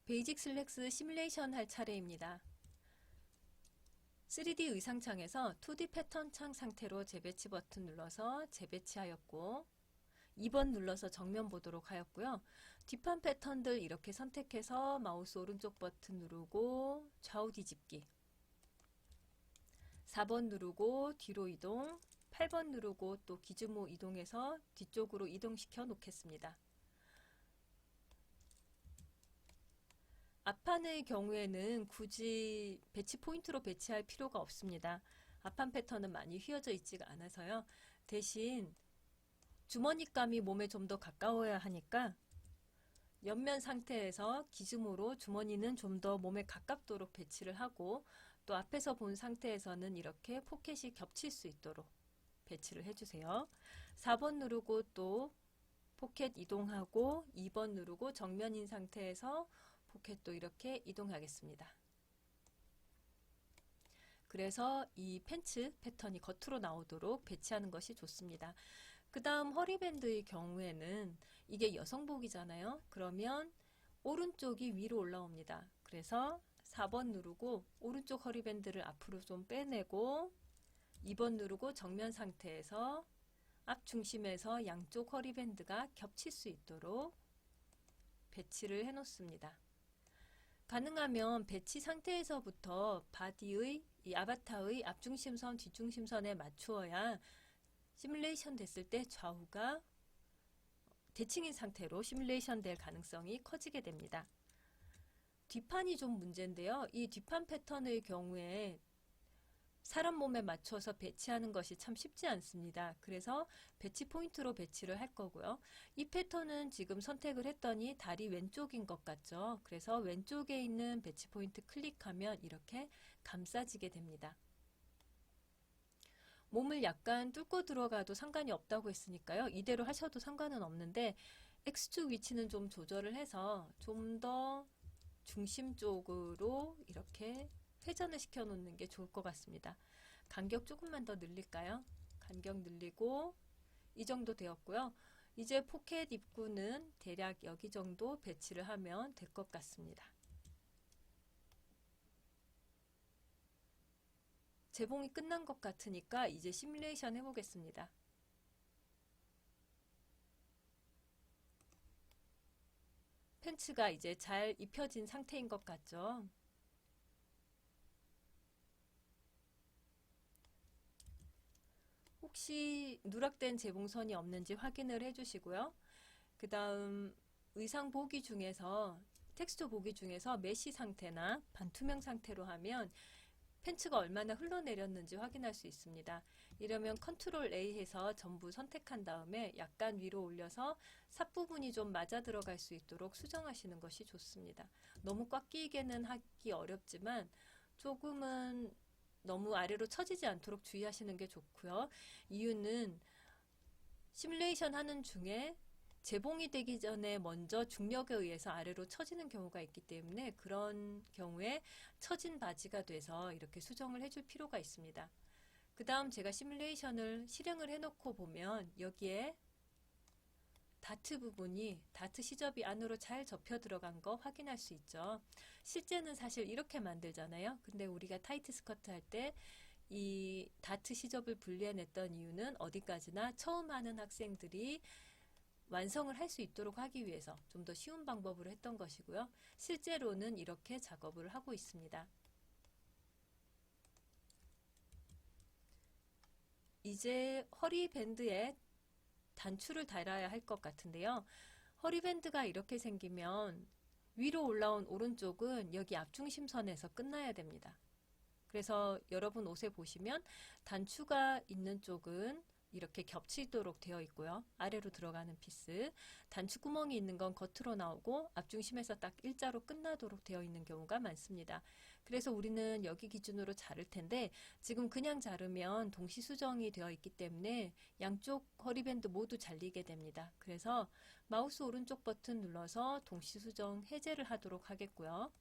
베이직 슬랙스 시뮬레이션 할 차례입니다. 3D 의상창에서 2D 패턴 창 상태로 재배치 버튼 눌러서 재배치하였고 2번 눌러서 정면 보도록 하였고요. 뒷판 패턴들 이렇게 선택해서 마우스 오른쪽 버튼 누르고 좌우 뒤집기 4번 누르고 뒤로 이동 8번 누르고 또 기즈모 이동해서 뒤쪽으로 이동시켜 놓겠습니다. 앞판의 경우에는 굳이 배치 포인트로 배치할 필요가 없습니다. 앞판 패턴은 많이 휘어져 있지가 않아서요. 대신 주머니감이 몸에 좀 더 가까워야 하니까 옆면 상태에서 기즈모로 주머니는 좀 더 몸에 가깝도록 배치를 하고 또 앞에서 본 상태에서는 이렇게 포켓이 겹칠 수 있도록 배치를 해주세요. 4번 누르고 또 포켓 이동하고 2번 누르고 정면인 상태에서 포켓도 이렇게 이동하겠습니다. 그래서 이 팬츠 패턴이 겉으로 나오도록 배치하는 것이 좋습니다. 그 다음 허리밴드의 경우에는 이게 여성복이잖아요. 그러면 오른쪽이 위로 올라옵니다. 그래서 4번 누르고 오른쪽 허리밴드를 앞으로 좀 빼내고 2번 누르고 정면 상태에서 앞 중심에서 양쪽 허리밴드가 겹칠 수 있도록 배치를 해 놓습니다. 가능하면 배치 상태에서부터 바디의 이 아바타의 앞중심선 뒷중심선에 맞추어야 시뮬레이션 됐을 때 좌우가 대칭인 상태로 시뮬레이션 될 가능성이 커지게 됩니다. 뒷판이 좀 문제인데요. 이 뒷판 패턴의 경우에 사람 몸에 맞춰서 배치하는 것이 참 쉽지 않습니다. 그래서 배치 포인트로 배치를 할 거고요. 이 패턴은 지금 선택을 했더니 다리 왼쪽인 것 같죠. 그래서 왼쪽에 있는 배치 포인트 클릭하면 이렇게 감싸지게 됩니다. 몸을 약간 뚫고 들어가도 상관이 없다고 했으니까요. 이대로 하셔도 상관은 없는데 X축 위치는 좀 조절을 해서 좀 더 중심 쪽으로 이렇게 회전을 시켜 놓는 게 좋을 것 같습니다. 간격 조금만 더 늘릴까요? 간격 늘리고 이 정도 되었고요. 이제 포켓 입구는 대략 여기 정도 배치를 하면 될 것 같습니다. 재봉이 끝난 것 같으니까 이제 시뮬레이션 해보겠습니다. 팬츠가 이제 잘 입혀진 상태인 것 같죠? 혹시 누락된 재봉선이 없는지 확인을 해주시고요. 그 다음 의상 보기 중에서 텍스처 보기 중에서 메쉬 상태나 반투명 상태로 하면 팬츠가 얼마나 흘러내렸는지 확인할 수 있습니다. 이러면 컨트롤 A 해서 전부 선택한 다음에 약간 위로 올려서 삽 부분이 좀 맞아 들어갈 수 있도록 수정하시는 것이 좋습니다. 너무 꽉 끼게는 하기 어렵지만 조금은 너무 아래로 처지지 않도록 주의하시는 게 좋고요. 이유는 시뮬레이션 하는 중에 재봉이 되기 전에 먼저 중력에 의해서 아래로 처지는 경우가 있기 때문에 그런 경우에 처진 바지가 돼서 이렇게 수정을 해줄 필요가 있습니다. 그 다음 제가 시뮬레이션을 실행을 해놓고 보면 여기에 다트 부분이 다트 시접이 안으로 잘 접혀 들어간 거 확인할 수 있죠. 실제는 사실 이렇게 만들잖아요. 근데 우리가 타이트 스커트 할 때 이 다트 시접을 분리해냈던 이유는 어디까지나 처음 하는 학생들이 완성을 할 수 있도록 하기 위해서 좀 더 쉬운 방법으로 했던 것이고요. 실제로는 이렇게 작업을 하고 있습니다. 이제 허리밴드에 단추를 달아야 할 것 같은데요. 허리밴드가 이렇게 생기면 위로 올라온 오른쪽은 여기 앞중심선에서 끝나야 됩니다. 그래서 여러분 옷에 보시면 단추가 있는 쪽은 이렇게 겹치도록 되어 있고요. 아래로 들어가는 피스, 단추 구멍이 있는 건 겉으로 나오고 앞중심에서 딱 일자로 끝나도록 되어 있는 경우가 많습니다. 그래서 우리는 여기 기준으로 자를 텐데 지금 그냥 자르면 동시 수정이 되어 있기 때문에 양쪽 허리밴드 모두 잘리게 됩니다. 그래서 마우스 오른쪽 버튼 눌러서 동시 수정 해제를 하도록 하겠고요.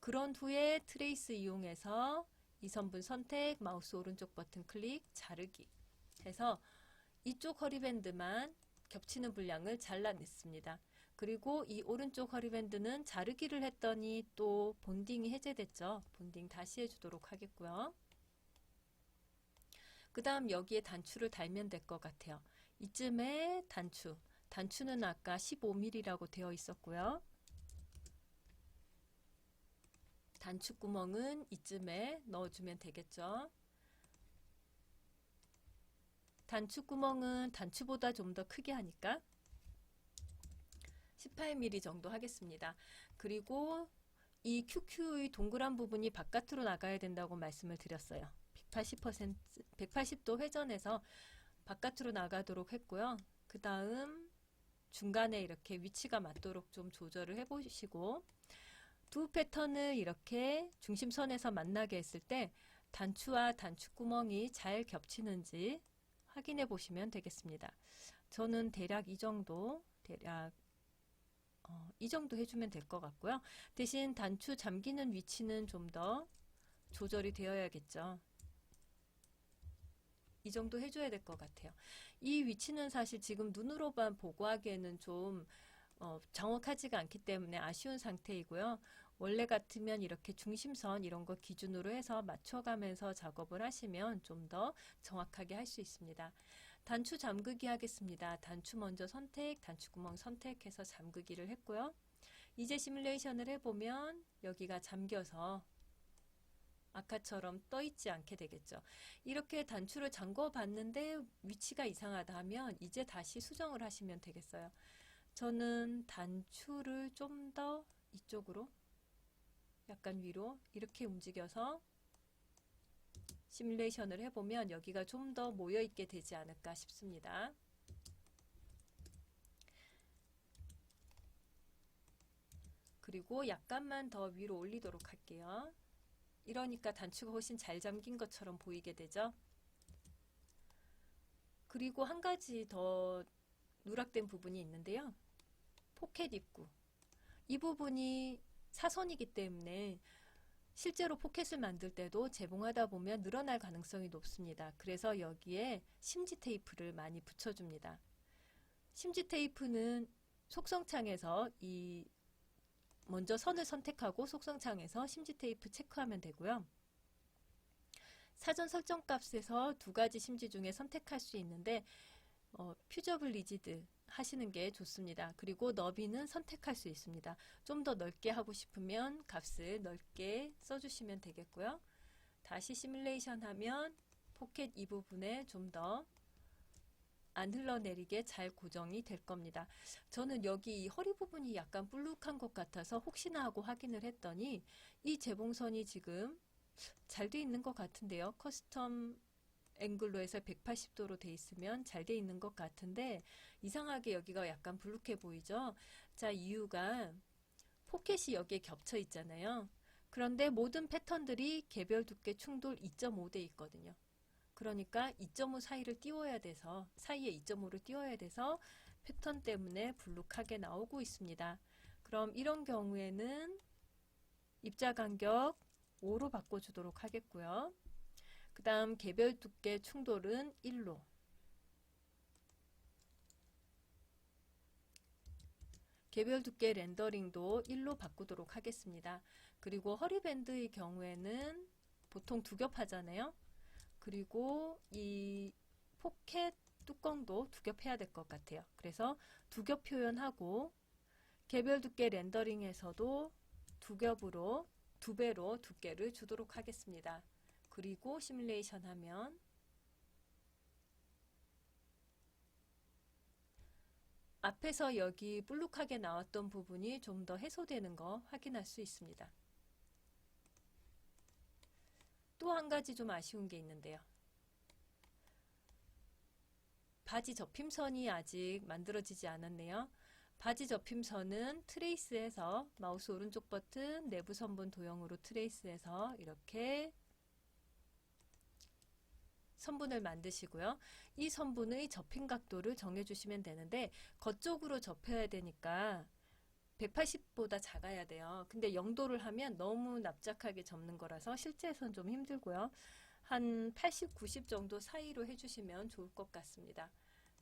그런 후에 트레이스 이용해서 이선분 선택, 마우스 오른쪽 버튼 클릭, 자르기 해서 이쪽 허리밴드만 겹치는 분량을 잘라냈습니다. 그리고 이 오른쪽 허리밴드는 자르기를 했더니 또 본딩이 해제됐죠. 본딩 다시 해주도록 하겠고요. 그 다음 여기에 단추를 달면 될 것 같아요. 이쯤에 단추는 아까 15mm라고 되어 있었고요. 단추 구멍은 이쯤에 넣어주면 되겠죠. 단추 구멍은 단추보다 좀 더 크게 하니까 18mm 정도 하겠습니다. 그리고 이 QQ의 동그란 부분이 바깥으로 나가야 된다고 말씀을 드렸어요. 180도 회전해서 바깥으로 나가도록 했고요. 그 다음 중간에 이렇게 위치가 맞도록 좀 조절을 해보시고, 두 패턴을 이렇게 중심선에서 만나게 했을 때 단추와 단추 구멍이 잘 겹치는지 확인해 보시면 되겠습니다. 저는 대략 이 정도 해주면 될 것 같고요. 대신 단추 잠기는 위치는 좀 더 조절이 되어야겠죠. 이 정도 해줘야 될 것 같아요. 이 위치는 사실 지금 눈으로만 보고 하기에는 좀 정확하지가 않기 때문에 아쉬운 상태이고요. 원래 같으면 이렇게 중심선 이런 거 기준으로 해서 맞춰가면서 작업을 하시면 좀 더 정확하게 할 수 있습니다. 단추 잠그기 하겠습니다. 단추 먼저 선택, 단추 구멍 선택해서 잠그기를 했고요. 이제 시뮬레이션을 해보면 여기가 잠겨서 아까처럼 떠 있지 않게 되겠죠. 이렇게 단추를 잠궈 봤는데 위치가 이상하다 하면 이제 다시 수정을 하시면 되겠어요. 저는 단추를 좀 더 이쪽으로 약간 위로 이렇게 움직여서 시뮬레이션을 해보면 여기가 좀 더 모여 있게 되지 않을까 싶습니다. 그리고 약간만 더 위로 올리도록 할게요. 이러니까 단추가 훨씬 잘 잠긴 것처럼 보이게 되죠. 그리고 한 가지 더 누락된 부분이 있는데요. 포켓 입구. 이 부분이 사선이기 때문에 실제로 포켓을 만들 때도 재봉하다 보면 늘어날 가능성이 높습니다. 그래서 여기에 심지 테이프를 많이 붙여줍니다. 심지 테이프는 속성창에서 먼저 선을 선택하고 속성창에서 심지 테이프 체크하면 되고요. 사전 설정 값에서 두 가지 심지 중에 선택할 수 있는데 퓨저블 리지드 하시는 게 좋습니다. 그리고 너비는 선택할 수 있습니다. 좀 더 넓게 하고 싶으면 값을 넓게 써주시면 되겠고요. 다시 시뮬레이션 하면 포켓 이 부분에 좀 더 안 흘러내리게 잘 고정이 될 겁니다. 저는 여기 이 허리 부분이 약간 불룩한 것 같아서 혹시나 하고 확인을 했더니 이 재봉선이 지금 잘 돼 있는 것 같은데요. 커스텀 앵글로 해서 180도로 돼 있으면 잘 돼 있는 것 같은데 이상하게 여기가 약간 불룩해 보이죠. 자, 이유가 포켓이 여기에 겹쳐 있잖아요. 그런데 모든 패턴들이 개별 두께 충돌 2.5돼 있거든요. 그러니까 2.5 사이에 2.5를 띄워야 돼서 패턴 때문에 불룩하게 나오고 있습니다. 그럼 이런 경우에는 입자 간격 5로 바꿔주도록 하겠고요. 그 다음 개별 두께 충돌은 1로, 개별 두께 렌더링도 1로 바꾸도록 하겠습니다. 그리고 허리밴드의 경우에는 보통 두 겹 하잖아요. 그리고 이 포켓 뚜껑도 두 겹 해야 될 것 같아요. 그래서 두 겹 표현하고 개별 두께 렌더링에서도 두 겹으로 2배로 두께를 주도록 하겠습니다. 그리고 시뮬레이션 하면 앞에서 여기 불룩하게 나왔던 부분이 좀 더 해소되는 거 확인할 수 있습니다. 또 한 가지 좀 아쉬운 게 있는데요. 바지 접힘선이 아직 만들어지지 않았네요. 바지 접힘선은 트레이스해서 마우스 오른쪽 버튼 내부 선분 도형으로 트레이스해서 이렇게 선분을 만드시고요. 이 선분의 접힘 각도를 정해주시면 되는데 겉쪽으로 접혀야 되니까 180보다 작아야 돼요. 근데 0도를 하면 너무 납작하게 접는 거라서 실제에선 좀 힘들고요. 한 80, 90 정도 사이로 해주시면 좋을 것 같습니다.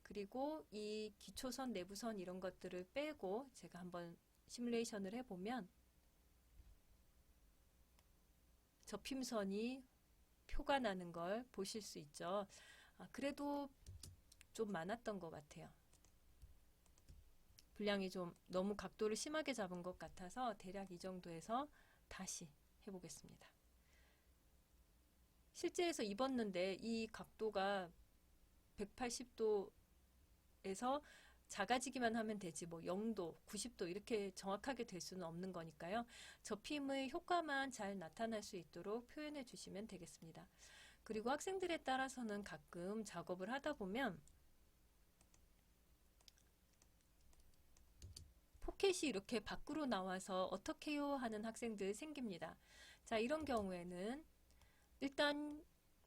그리고 이 기초선, 내부선 이런 것들을 빼고 제가 한번 시뮬레이션을 해보면 접힘선이 표가 나는 걸 보실 수 있죠. 그래도 좀 많았던 것 같아요. 분량이 좀 너무 각도를 심하게 잡은 것 같아서 대략 이 정도에서 다시 해보겠습니다. 실제에서 입었는데 이 각도가 180도에서 작아지기만 하면 되지 뭐 0도, 90도 이렇게 정확하게 될 수는 없는 거니까요. 접힘의 효과만 잘 나타날 수 있도록 표현해 주시면 되겠습니다. 그리고 학생들에 따라서는 가끔 작업을 하다 보면 포켓이 이렇게 밖으로 나와서 어떡해요 하는 학생들 생깁니다. 자, 이런 경우에는 일단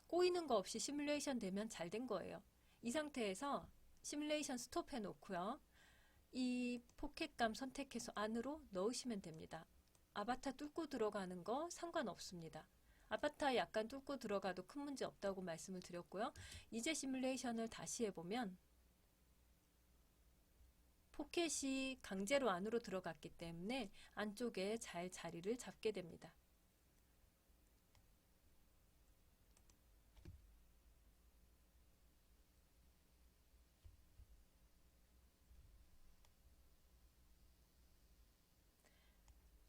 꼬이는 거 없이 시뮬레이션 되면 잘 된 거예요. 이 상태에서 시뮬레이션 스톱해 놓고요. 이 포켓감 선택해서 안으로 넣으시면 됩니다. 아바타 뚫고 들어가는 거 상관없습니다. 아바타 약간 뚫고 들어가도 큰 문제 없다고 말씀을 드렸고요. 이제 시뮬레이션을 다시 해보면 포켓이 강제로 안으로 들어갔기 때문에 안쪽에 잘 자리를 잡게 됩니다.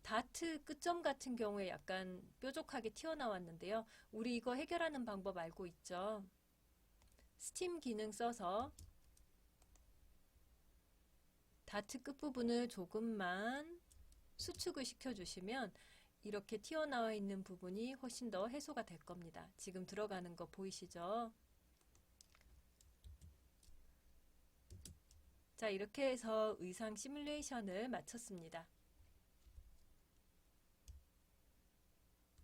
다트 끝점 같은 경우에 약간 뾰족하게 튀어나왔는데요. 우리 이거 해결하는 방법 알고 있죠? 스팀 기능 써서 다트 끝부분을 조금만 수축을 시켜주시면 이렇게 튀어나와 있는 부분이 훨씬 더 해소가 될 겁니다. 지금 들어가는 거 보이시죠? 자, 이렇게 해서 의상 시뮬레이션을 마쳤습니다.